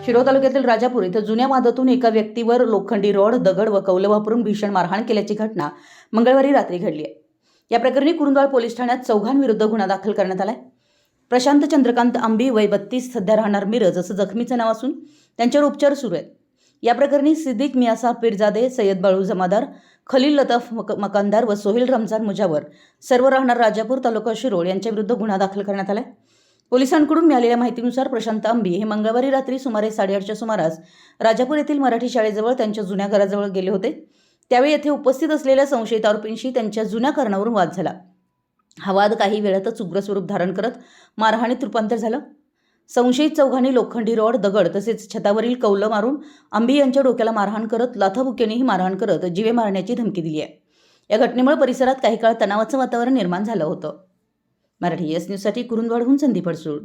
शिरोळ तालुक्यातील राजापूर इथं जुन्या वादातून एका व्यक्तीवर लोखंडी रॉड, दगड व कौलं वापरून भीषण मारहाण केल्याची घटना मंगळवारी रात्री घडली आहे। या प्रकरणी कुरुंदवाड पोलीस ठाण्यात चौघांविरुद्ध गुन्हा दाखल करण्यात आलाय। प्रशांत चंद्रकांत आंबी वय 32 सध्या राहणार मिरज असं जखमीचं नाव असून त्यांच्यावर उपचार सुरू आहेत। या प्रकरणी सिद्दीक मियासा पीरजादे, सय्यद बाळू जमादार, खलील लताफ मकानदार व सोहेल रमजान मुजावर सर्व राहणार राजापूर तालुका शिरोळ यांच्याविरुद्ध गुन्हा दाखल करण्यात आलाय। पोलिसांकडून मिळालेल्या माहितीनुसार प्रशांत आंबी हे मंगळवारी रात्री सुमारे 8:30च्या सुमारास राजापूर येथील मराठी शाळेजवळ त्यांच्या जुन्या घराजवळ गेले होते। त्यावेळी येथे उपस्थित असलेल्या संशयित आरोपींशी त्यांच्या जुन्या कारणावरून वाद झाला। हा वाद काही वेळातच उग्र स्वरूप धारण करत मारहाणीत रूपांतर झालं। संशयित चौघांनी लोखंडी रॉड, दगड तसेच छतावरील कौलं मारून आंबी यांच्या डोक्याला मारहाण करत लाथाबुक्क्यांनीही मारहाण करत जीवे मारण्याची धमकी दिली आहे। या घटनेमुळे परिसरात काही काळ तणावाचं वातावरण निर्माण झालं होतं। मराठी एस न्यूजसाठी कुरुंदवाडहून संदीप अडसूळ।